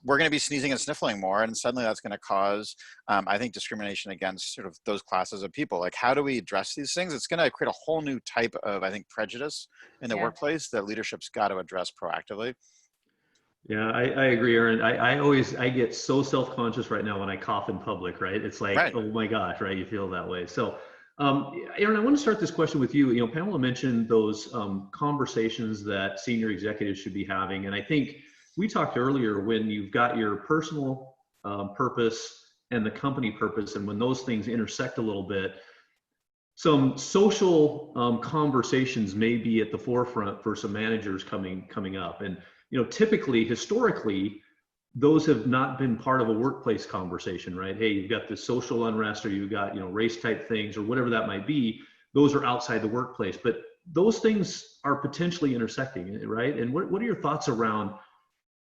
We're going to be sneezing and sniffling more, and suddenly that's going to cause, I think, discrimination against sort of those classes of people. Like, how do we address these things? It's going to create a whole new type of, I think, prejudice in the workplace that leadership's got to address proactively. Yeah, I agree, Aaron. I get so self-conscious right now when I cough in public, right? It's like, right. Oh my gosh, right? You feel that way. So, Aaron, I want to start this question with you. Pamela mentioned those conversations that senior executives should be having. And I think we talked earlier when you've got your personal purpose and the company purpose, and when those things intersect a little bit, some social conversations may be at the forefront for some managers coming up. And typically, historically, those have not been part of a workplace conversation, right? Hey, you've got this social unrest, or you've got, race type things, or whatever that might be. Those are outside the workplace. But those things are potentially intersecting, right? And what are your thoughts around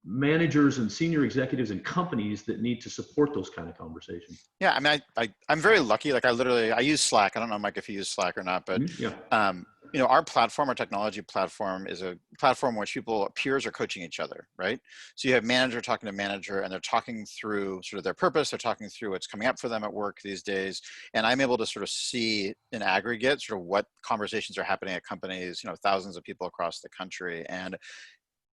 managers and senior executives and companies that need to support those kind of conversations? Yeah, I mean, I'm very lucky. Like I use Slack. I don't know, Mike, if you use Slack or not, but Yeah. you know, our platform, our technology platform is a platform in which peers are coaching each other, right? So you have manager talking to manager and they're talking through sort of their purpose. They're talking through what's coming up for them at work these days. And I'm able to sort of see in aggregate sort of what conversations are happening at companies, you know, thousands of people across the country. And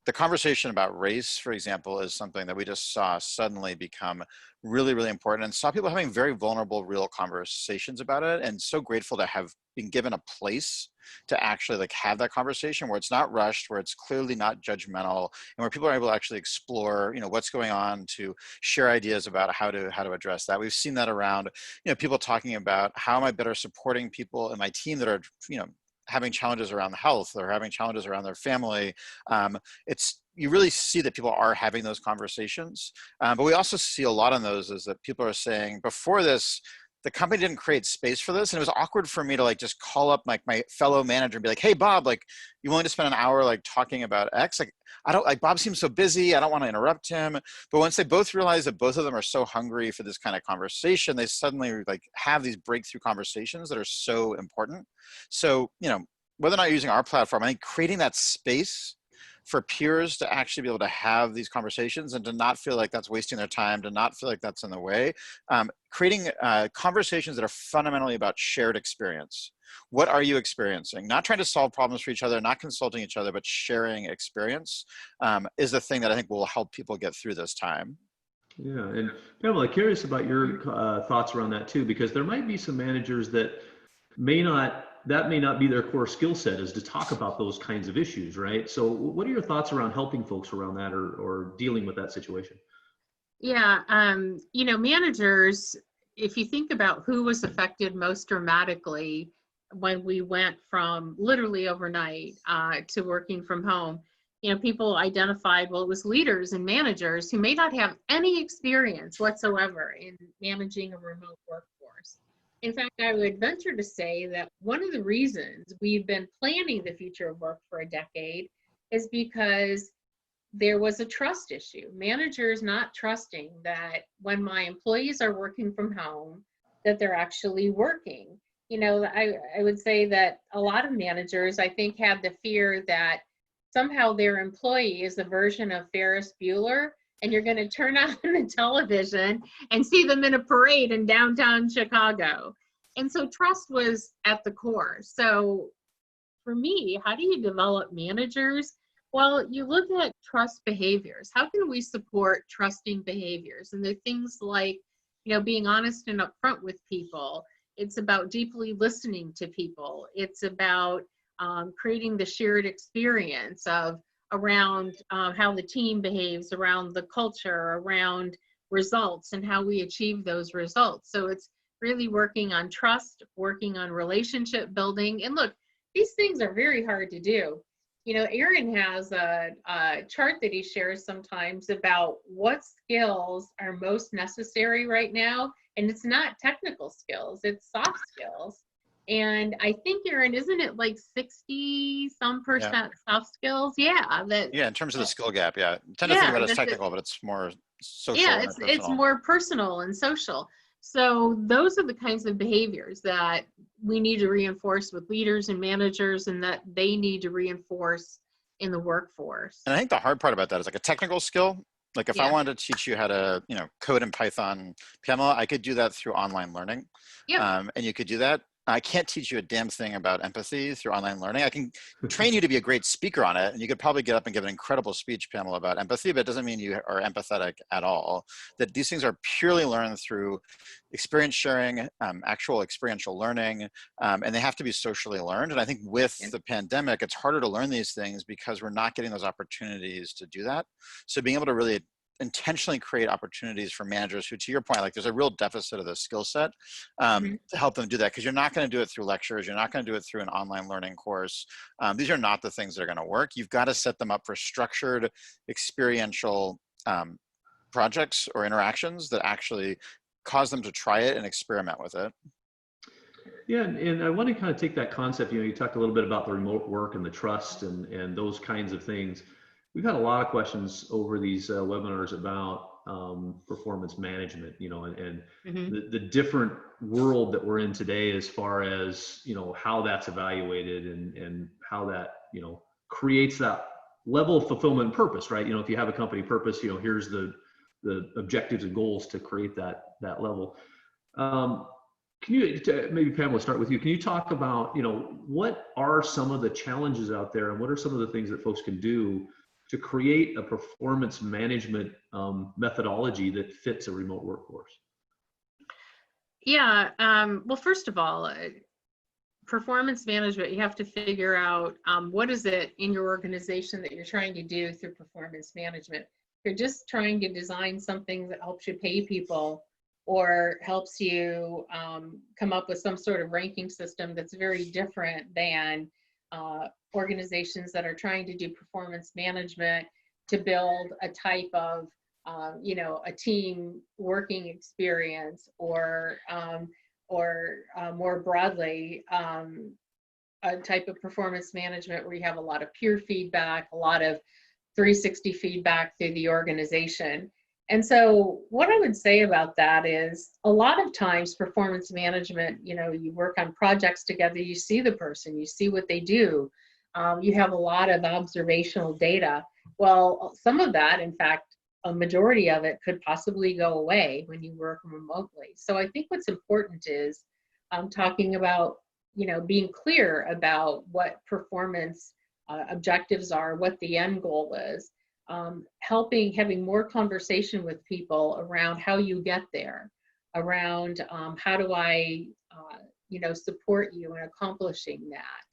the conversation about race, for example, is something that we just saw suddenly become really, really important, and saw people having very vulnerable, real conversations about it. And so grateful to have been given a place to actually like have that conversation where it's not rushed, where it's clearly not judgmental, and where people are able to actually explore, you know, what's going on, to share ideas about how to address that. We've seen that around, you know, people talking about how am I better supporting people in my team that are, you know, having challenges around health or having challenges around their family. You really see that people are having those conversations. But we also see a lot on those is that people are saying before this, the company didn't create space for this. And it was awkward for me to like just call up like my fellow manager and be like, hey, Bob, like you willing to spend an hour like talking about X? Like, I don't like, Bob seems so busy. I don't want to interrupt him. But once they both realize that both of them are so hungry for this kind of conversation, they suddenly like have these breakthrough conversations that are so important. So, you know, whether or not you're using our platform, I think creating that space for peers to actually be able to have these conversations and to not feel like that's wasting their time, to not feel like that's in the way. Creating conversations that are fundamentally about shared experience. What are you experiencing? Not trying to solve problems for each other, not consulting each other, but sharing experience is the thing that I think will help people get through this time. Yeah, and Pamela, curious about your thoughts around that too, because there might be some managers that may not be their core skill set, is to talk about those kinds of issues, right? So what are your thoughts around helping folks around that, or dealing with that situation? Yeah, you know, managers, if you think about who was affected most dramatically when we went from literally overnight to working from home, you know, people identified, well, it was leaders and managers who may not have any experience whatsoever in managing a remote workforce. In fact, I would venture to say that one of the reasons we've been planning the future of work for a decade is because there was a trust issue. Managers not trusting that when my employees are working from home, that they're actually working. You know, I would say that a lot of managers, I think, had the fear that somehow their employee is a version of Ferris Bueller, and you're going to turn on the television and see them in a parade in downtown Chicago. And so trust was at the core. So for me, how do you develop managers? Well, you look at trust behaviors. How can we support trusting behaviors? And the things like, you know, being honest and upfront with people. It's about deeply listening to people. It's about creating the shared experience of around how the team behaves, around the culture, around results and how we achieve those results. So it's really working on trust, working on relationship building. And look, these things are very hard to do. You know, Aaron has a chart that he shares sometimes about what skills are most necessary right now. And it's not technical skills, it's soft skills. And I think, Aaron, isn't it like 60 some percent soft skills? Yeah. Yeah, in terms of the skill gap, yeah. I tend to think Yeah, about it as technical, but it's more social yeah, and it's personal. more personal and social. So those are the kinds of behaviors that we need to reinforce with leaders and managers, and that they need to reinforce in the workforce. And I think the hard part about that is like a technical skill. Like if I wanted to teach you how to, you know, code in Python, Pamela, I could do that through online learning. Yeah. And you could do that. I can't teach you a damn thing about empathy through online learning. I can train you to be a great speaker on it, and you could probably get up and give an incredible speech, Pamela, about empathy, but it doesn't mean you are empathetic at all. That these things are purely learned through experience sharing, actual experiential learning, and they have to be socially learned. And I think with the pandemic, it's harder to learn these things because we're not getting those opportunities to do that. So being able to really intentionally create opportunities for managers who, to your point, like there's a real deficit of the skill set to help them do that, because you're not going to do it through lectures. You're not going to do it through an online learning course. These are not the things that are going to work. You've got to set them up for structured experiential projects or interactions that actually cause them to try it and experiment with it. Yeah, and I want to kind of take that concept, you talked a little bit about the remote work and the trust and those kinds of things. We've had a lot of questions over these webinars about performance management, and Mhm. the different world that we're in today as far as, how that's evaluated and how that, creates that level of fulfillment and purpose, right? If you have a company purpose, here's the objectives and goals to create that level. Can you, maybe Pamela, start with you. Can you talk about, what are some of the challenges out there and what are some of the things that folks can do to create a performance management methodology that fits a remote workforce? Yeah, well, first of all, performance management, you have to figure out what is it in your organization that you're trying to do through performance management. If you're just trying to design something that helps you pay people or helps you come up with some sort of ranking system that's very different than organizations that are trying to do performance management to build a type of, a team working experience or more broadly, a type of performance management where you have a lot of peer feedback, a lot of 360 feedback through the organization. And so what I would say about that is a lot of times performance management, you work on projects together, you see the person, you see what they do. You have a lot of observational data. Well, some of that, in fact, a majority of it could possibly go away when you work remotely. So I think what's important is talking about, being clear about what performance objectives are, what the end goal is, having more conversation with people around how you get there, around how do I, support you in accomplishing that.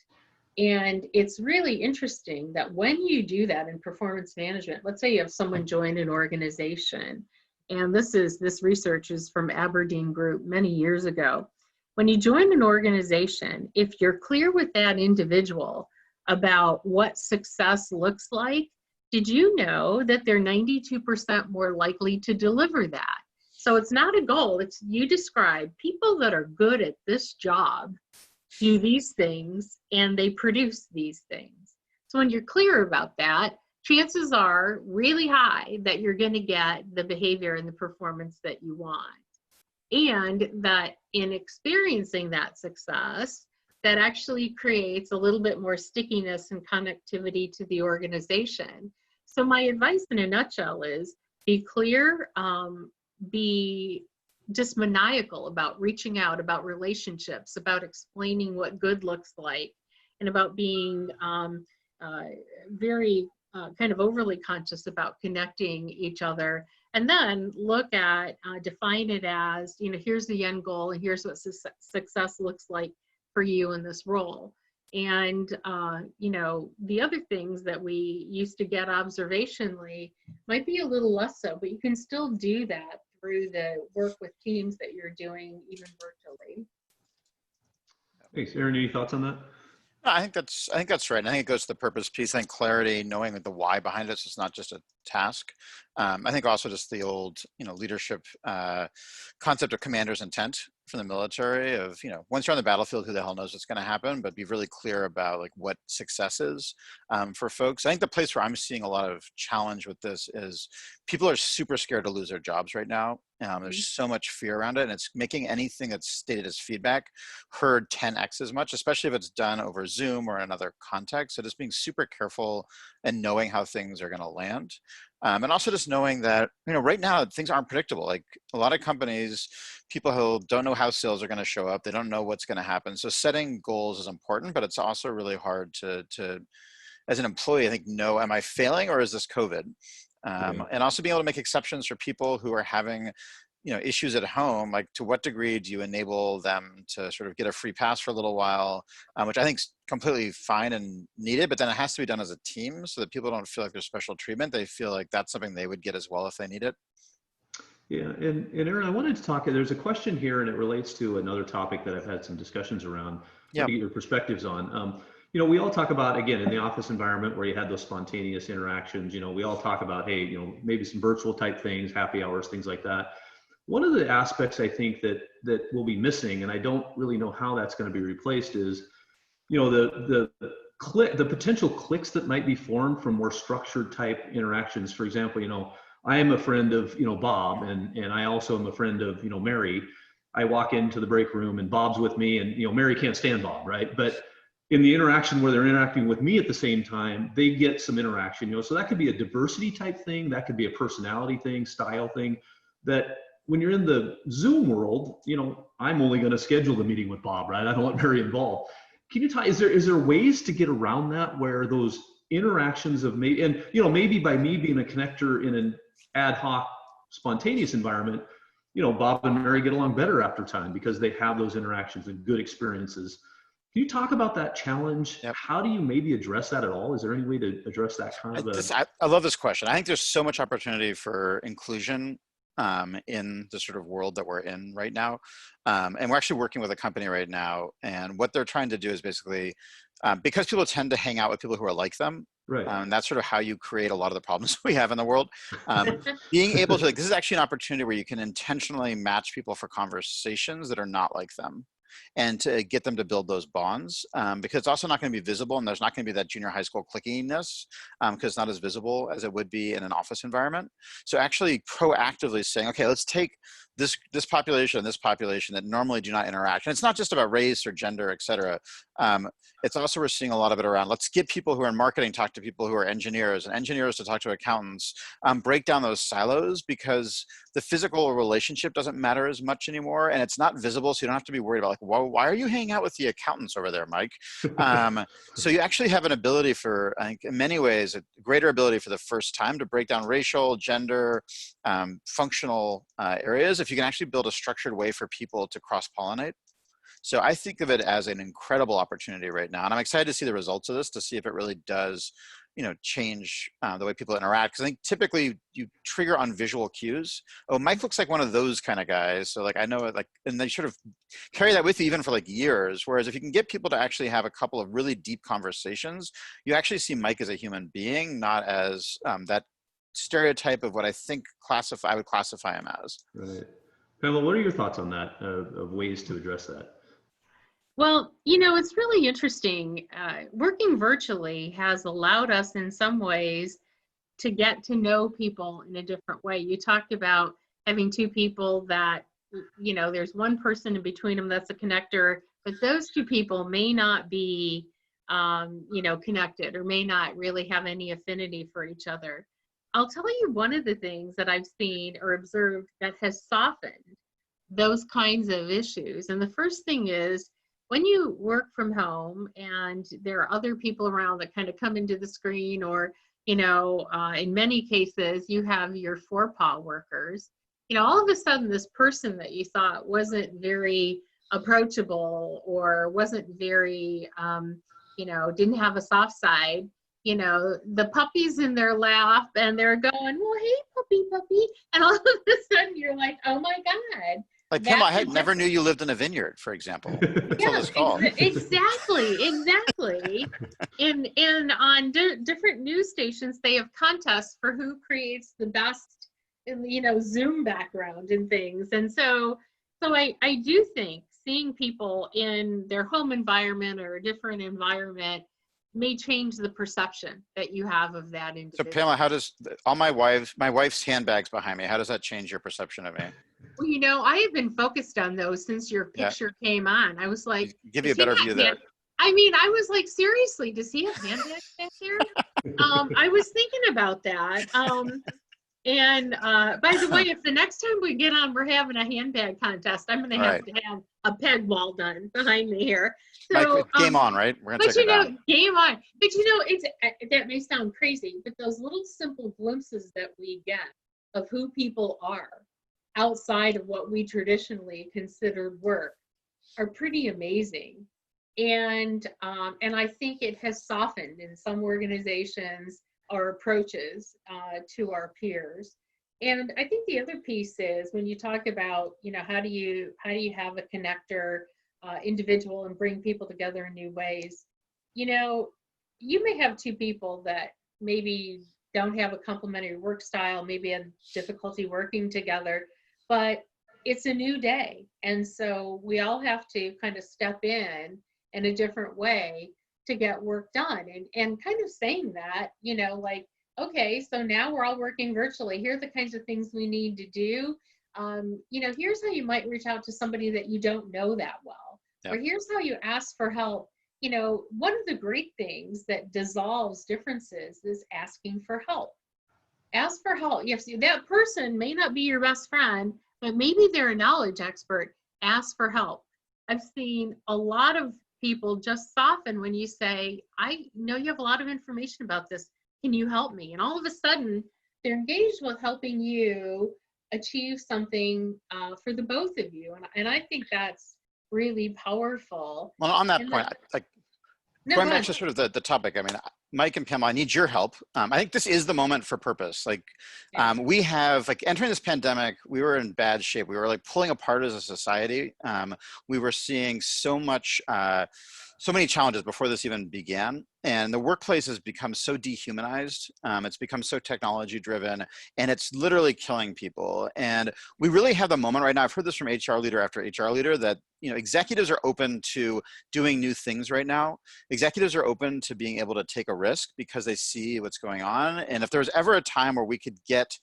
And it's really interesting that when you do that in performance management, let's say you have someone join an organization, and this research is from Aberdeen Group many years ago. When you join an organization, if you're clear with that individual about what success looks like, did you know that they're 92% more likely to deliver that? So it's not a goal, it's you describe people that are good at this job do these things and they produce these things. So when you're clear about that, chances are really high that you're going to get the behavior and the performance that you want. And that in experiencing that success, that actually creates a little bit more stickiness and connectivity to the organization. So my advice in a nutshell is be clear, be just maniacal about reaching out, about relationships, about explaining what good looks like, and about being very kind of overly conscious about connecting each other. And then look at, define it as, here's the end goal and here's what success looks like for you in this role. And, the other things that we used to get observationally might be a little less so, but you can still do that through the work with teams that you're doing even virtually. Thanks. Aaron, any thoughts on that? No, I think that's right. And I think it goes to the purpose piece. I think clarity, knowing the why behind it, so it's not just a task. I think also just the old, leadership concept of commander's intent from the military of, once you're on the battlefield, who the hell knows what's going to happen, but be really clear about like what success is for folks. I think the place where I'm seeing a lot of challenge with this is people are super scared to lose their jobs right now. There's so much fear around it, and it's making anything that's stated as feedback heard 10x as much, especially if it's done over Zoom or another context. So just being super careful and knowing how things are going to land. And also just knowing that, right now things aren't predictable. Like a lot of companies, people who don't know how sales are going to show up, they don't know what's going to happen. So setting goals is important, but it's also really hard to as an employee, I think, know, am I failing or is this COVID? And also being able to make exceptions for people who are having, issues at home. Like, to what degree do you enable them to sort of get a free pass for a little while, which I think is completely fine and needed, but then it has to be done as a team so that people don't feel like there's special treatment. They feel like that's something they would get as well if they need it. Yeah, and Aaron, I wanted to talk, there's a question here and it relates to another topic that I've had some discussions around. I want to get your perspectives on. We all talk about, again, in the office environment where you had those spontaneous interactions, we all talk about, hey, maybe some virtual type things, happy hours, things like that. One of the aspects I think that will be missing, and I don't really know how that's going to be replaced, is the potential cliques that might be formed from more structured type interactions. For example, I am a friend of Bob, and I also am a friend of Mary. I walk into the break room and Bob's with me, and Mary can't stand Bob, right? But in the interaction where they're interacting with me at the same time, they get some interaction. So that could be a diversity type thing, that could be a personality thing, style thing, that when you're in the Zoom world, I'm only going to schedule the meeting with Bob, right? I don't want Mary involved. Can you talk, is there ways to get around that, where those interactions of maybe, and maybe by me being a connector in an ad hoc spontaneous environment, Bob and Mary get along better after time because they have those interactions and good experiences. Can you talk about that challenge? Yep. How do you maybe address that at all? Is there any way to address that kind of I love this question. I think there's so much opportunity for inclusion in the sort of world that we're in right now. And we're actually working with a company right now, and what they're trying to do is basically, because people tend to hang out with people who are like them, right? That's sort of how you create a lot of the problems we have in the world. Being able to, this is actually an opportunity where you can intentionally match people for conversations that are not like them, and to get them to build those bonds, because it's also not going to be visible, and there's not going to be that junior high school clickiness, because it's not as visible as it would be in an office environment. So actually proactively saying, okay, let's take this population and this population that normally do not interact. And it's not just about race or gender, et cetera. It's also, we're seeing a lot of it around, let's get people who are in marketing talk to people who are engineers, and engineers to talk to accountants, break down those silos, because the physical relationship doesn't matter as much anymore, and it's not visible, so you don't have to be worried about, like, well, why are you hanging out with the accountants over there, Mike? So you actually have an ability for, I think, in many ways, a greater ability for the first time to break down racial, gender, functional areas, if you can actually build a structured way for people to cross-pollinate. So I think of it as an incredible opportunity right now. And I'm excited to see the results of this, to see if it really does, change the way people interact. Because I think typically you trigger on visual cues. Oh, Mike looks like one of those kind of guys. So like, I know it, like, and they sort of carry that with you even for like years. Whereas if you can get people to actually have a couple of really deep conversations, you actually see Mike as a human being, not as that stereotype of what I think I would classify him as. Right. Pamela, what are your thoughts on that, of ways to address that? Well, it's really interesting. Working virtually has allowed us in some ways to get to know people in a different way. You talked about having two people that, there's one person in between them that's a connector, but those two people may not be, connected, or may not really have any affinity for each other. I'll tell you one of the things that I've seen or observed that has softened those kinds of issues. And the first thing is, when you work from home and there are other people around that kind of come into the screen, or, in many cases, you have your forepaw workers, all of a sudden this person that you thought wasn't very approachable, or wasn't very, didn't have a soft side, the puppy's in their lap and they're going, well, hey, puppy. And all of a sudden you're like, oh my God. Like, Pamela, I never knew you lived in a vineyard, for example. Yes, exactly. And on different news stations, they have contests for who creates the best, Zoom background and things. And so I do think seeing people in their home environment or a different environment may change the perception that you have of that individual. So Pamela, how does my wife's handbags behind me, how does that change your perception of me? Well, I have been focused on those since your picture came on. I was like, give you a better view there. I was like, seriously, does he have handbags back there? I was thinking about that. And by the way, if the next time we get on, we're having a handbag contest, I'm going to have to have a peg wall done behind me here. So Mike, game on, right? We're going to take it down. Game on. But that may sound crazy, but those little simple glimpses that we get of who people are outside of what we traditionally considered work are pretty amazing. And I think it has softened in some organizations our approaches to our peers. And I think the other piece is, when you talk about, how do you have a connector individual and bring people together in new ways? You may have two people that maybe don't have a complementary work style, maybe have difficulty working together, but it's a new day. And so we all have to kind of step in a different way to get work done. And kind of saying that, like, okay, so now we're all working virtually. Here are the kinds of things we need to do. Here's how you might reach out to somebody that you don't know that well. Yep. Or here's how you ask for help. One of the great things that dissolves differences is asking for help. Ask for help. Yes, that person may not be your best friend, but maybe they're a knowledge expert. Ask for help. I've seen a lot of people just soften when you say, I know you have a lot of information about this. Can you help me? And all of a sudden, they're engaged with helping you achieve something for the both of you. And I think that's really powerful. Well, on that And point, no, going go back ahead. to sort of the topic, I mean, Mike and Pam, I need your help. I think this is the moment for purpose. Like, we have, like, entering this pandemic, we were in bad shape. We were like pulling apart as a society. We were seeing so many challenges before this even began. And the workplace has become so dehumanized. It's become so technology driven, and it's literally killing people. And we really have the moment right now. I've heard this from HR leader after HR leader that, executives are open to doing new things right now. Executives are open to being able to take a risk because they see what's going on. And if there was ever a time where we could get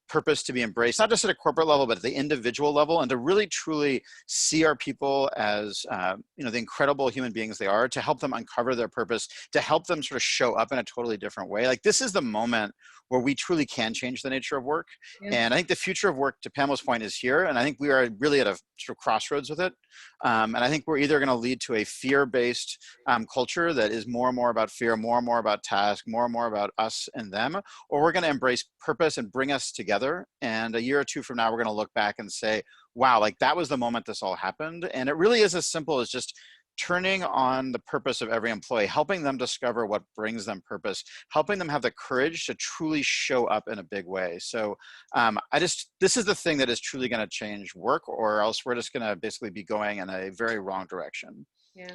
purpose to be embraced, not just at a corporate level, but at the individual level, and to really truly see our people as, the incredible human beings they are, to help them uncover their purpose, to help them sort of show up in a totally different way. Like, this is the moment where we truly can change the nature of work. Yeah. And I think the future of work, to Pamela's point, is here. And I think we are really at a sort of crossroads with it. And I think we're either going to lead to a fear-based culture that is more and more about fear, more and more about task, more and more about us and them, or we're going to embrace purpose and bring us together. And a year or two from now, we're going to look back and say, wow, like, that was the moment this all happened. And it really is as simple as just turning on the purpose of every employee, helping them discover what brings them purpose, helping them have the courage to truly show up in a big way. So this is the thing that is truly going to change work, or else we're just going to basically be going in a very wrong direction. Yeah.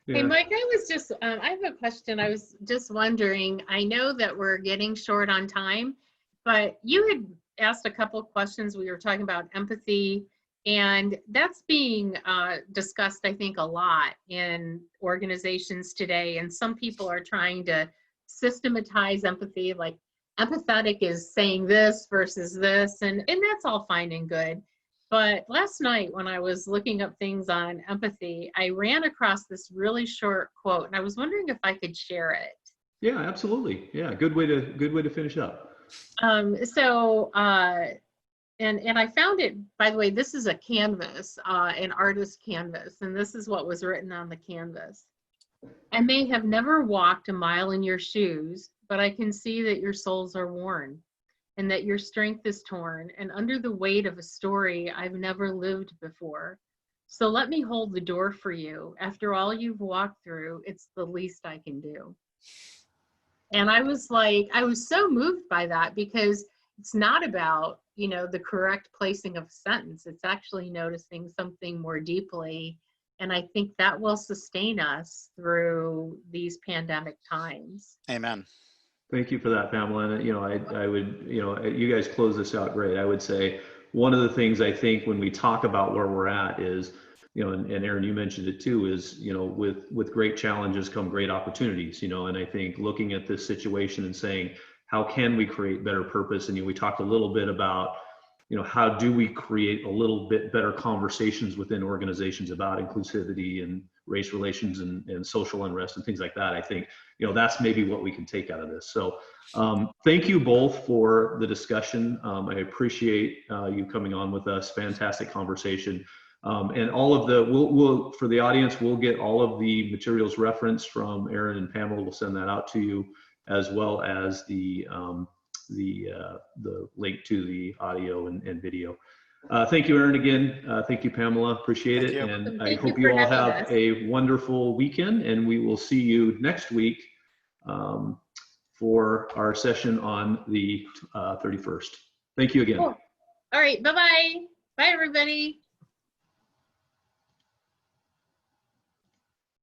Yeah. Hey, Mike, I have a question. I was just wondering, I know that we're getting short on time, but you had asked a couple of questions. We were talking about empathy, and that's being discussed, I think, a lot in organizations today. And some people are trying to systematize empathy, like empathetic is saying this versus this, and that's all fine and good. But last night when I was looking up things on empathy, I ran across this really short quote, and I was wondering if I could share it. Yeah, absolutely. Yeah, good way to finish up. And I found it, by the way, this is a canvas, an artist canvas, and this is what was written on the canvas. I may have never walked a mile in your shoes, but I can see that your soles are worn and that your strength is torn and under the weight of a story I've never lived before. So let me hold the door for you. After all you've walked through, it's the least I can do. And I was so moved by that, because it's not about, the correct placing of a sentence. It's actually noticing something more deeply. And I think that will sustain us through these pandemic times. Amen. Thank you for that, Pamela. And, I would, you guys close this out great. I would say one of the things I think when we talk about where we're at is, and Aaron, you mentioned it too, is, with great challenges come great opportunities, and I think looking at this situation and saying, how can we create better purpose? And we talked a little bit about, how do we create a little bit better conversations within organizations about inclusivity and race relations and social unrest and things like that. I think, that's maybe what we can take out of this. So thank you both for the discussion. I appreciate you coming on with us. Fantastic conversation. And all of we'll for the audience, we'll get all of the materials referenced from Aaron and Pamela. We'll send that out to you, as well as the link to the audio and video. Thank you, Aaron, again. Thank you, Pamela. Appreciate it. And I hope you all have a wonderful weekend, and we will see you next week for our session on the 31st. Thank you again. Cool. All right. Bye-bye. Bye, everybody.